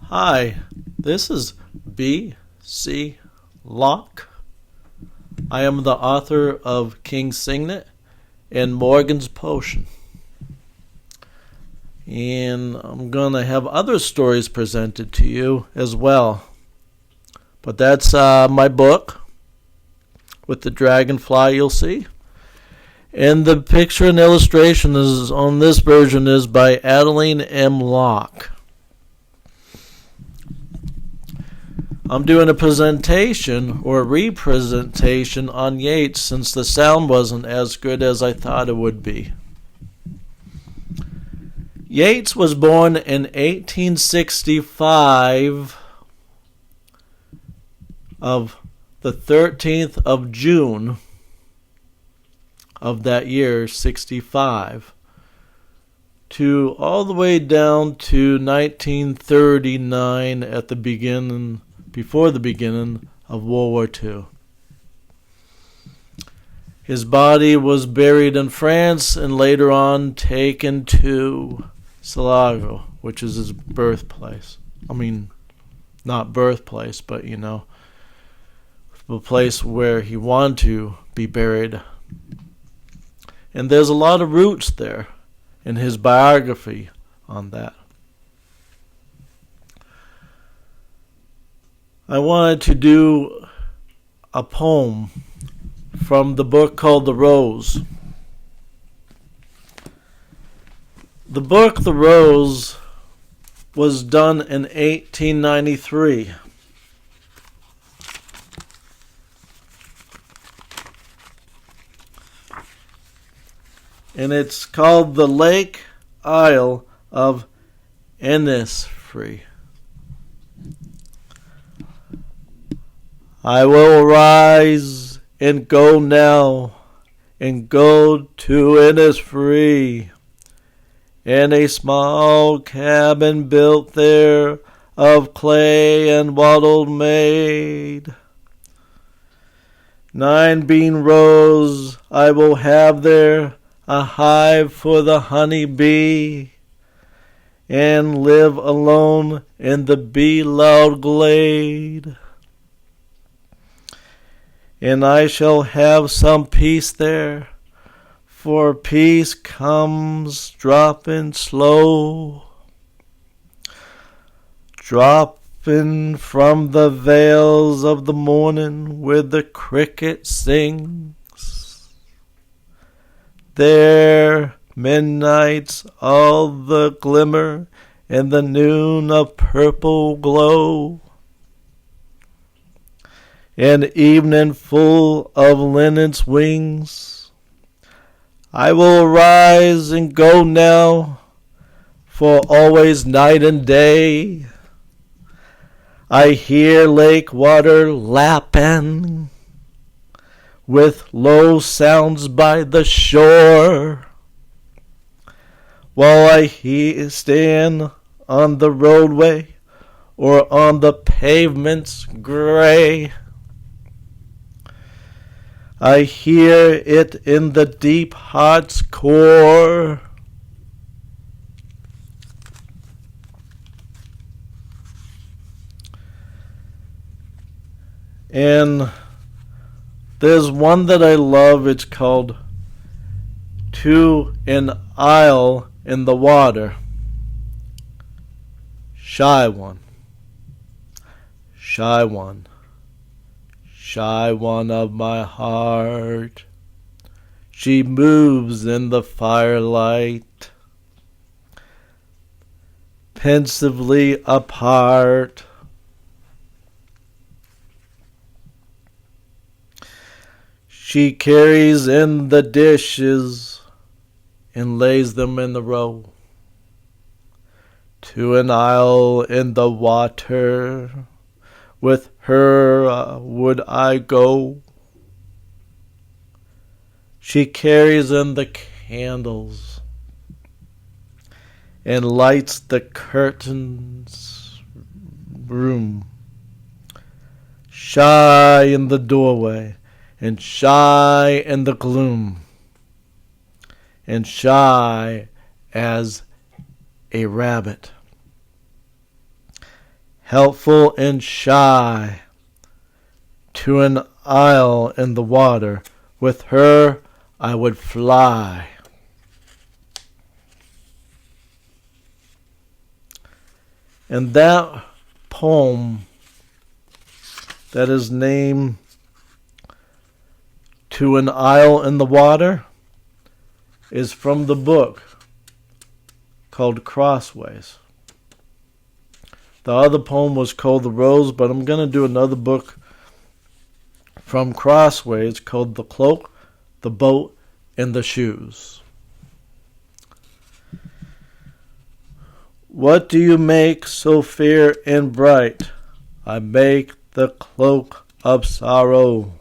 Hi, this is B. Locke. I am the author of King's Signet and Morgan's Potion. And I'm going to have other stories presented to you as well. But that's my book with the dragonfly you'll see. And the picture and illustration is on this version is by Adeline M. Locke. I'm doing a presentation or a representation on Yeats since the sound wasn't as good as I thought it would be. Yeats was born in 1865 of the 13th of June of that year, 65, to all the way down to 1939 at the beginning, before the beginning of World War II. His body was buried in France and later on taken to Sarajevo, which is his birthplace. I mean, not birthplace, but the place where he wanted to be buried. And there's a lot of roots there in his biography on that. I wanted to do a poem from the book called The Rose. The book The Rose was done in 1893. And it's called The Lake Isle of Innisfree. I will rise and go now, and go to Innisfree, in a small cabin built there of clay and wattled made. 9 bean rows I will have there, a hive for the honey bee, and live alone in the bee-loud glade. And I shall have some peace there, for peace comes dropping slow, dropping from the vales of the morning where the cricket sings. There midnight's all the glimmer and the noon of purple glow, and evening full of linnet's wings. I will arise and go now, for always night and day I hear lake water lapping with low sounds by the shore, while I stand on the roadway or on the pavements gray. I hear it in the deep heart's core. And there's one that I love. It's called To an Isle in the Water. Shy one, shy one, shy one of my heart, she moves in the firelight, pensively apart. She carries in the dishes and lays them in the row. To an isle in the water, with her would I go. She carries in the candles and lights the curtains room. Shy in the doorway and shy in the gloom, and shy as a rabbit. helpful and shy, to an isle in the water. With her I would fly. And that poem that is named To an Isle in the Water is from the book called Crossways. The other poem was called The Rose, but I'm going to do another book from Crossways called The Cloak, the Boat, and the Shoes. What do you make so fair and bright? I make the cloak of sorrow.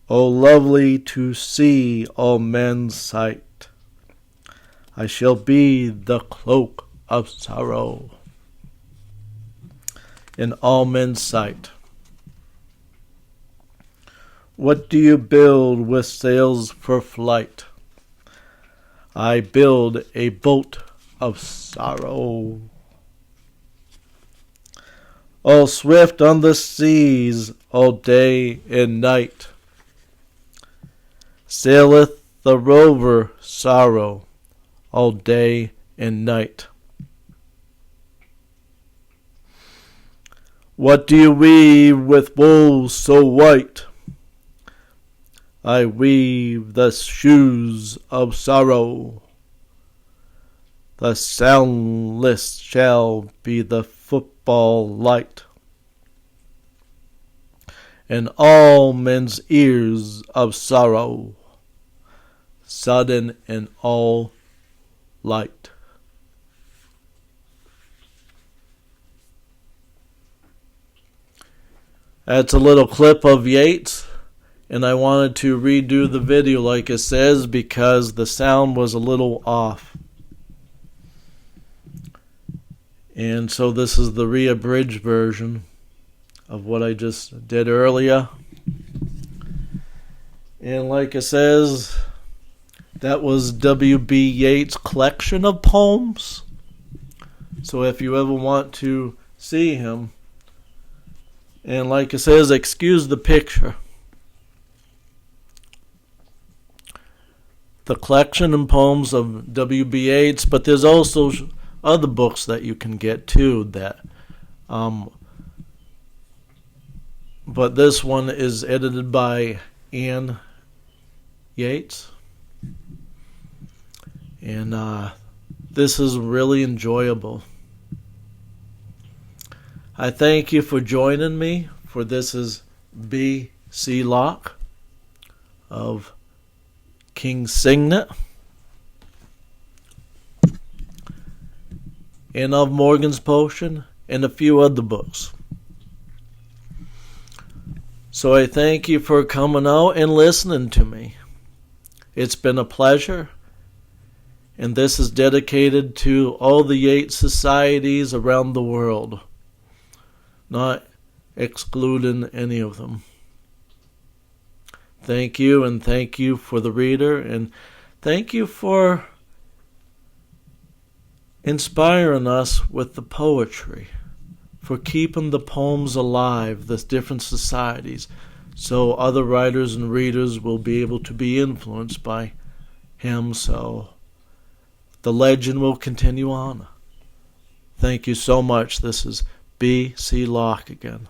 O lovely to see all men's sight. I shall be the cloak of sorrow in all men's sight. What do you build with sails for flight? I build a boat of sorrow. All swift on the seas, all day and night, saileth the rover sorrow, all day and night. What do you weave with wool so white? I weave the shoes of sorrow. The soundless shall be the football light, and all men's ears of sorrow, sudden and all light. That's a little clip of Yeats, and I wanted to redo the video like it says because the sound was a little off. And so this is the re-abridged version of what I just did earlier. And like it says, that was W.B. Yeats' collection of poems. So if you ever want to see him, and like it says, excuse the picture. The collection of poems of W.B. Yeats, but there's also other books that you can get too that but this one is edited by Anne Yeats, and this is really enjoyable. I thank you for joining me, for this is B. C. Locke of King's Signet and of Morgan's Potion, and a few other books. So I thank you for coming out and listening to me. It's been a pleasure, and this is dedicated to all the Yeats societies around the world, not excluding any of them. Thank you, and thank you for the reader, and thank you for inspiring us with the poetry, for keeping the poems alive, the different societies, so other writers and readers will be able to be influenced by him, so the legend will continue on. Thank you so much. This is B. C. Locke again.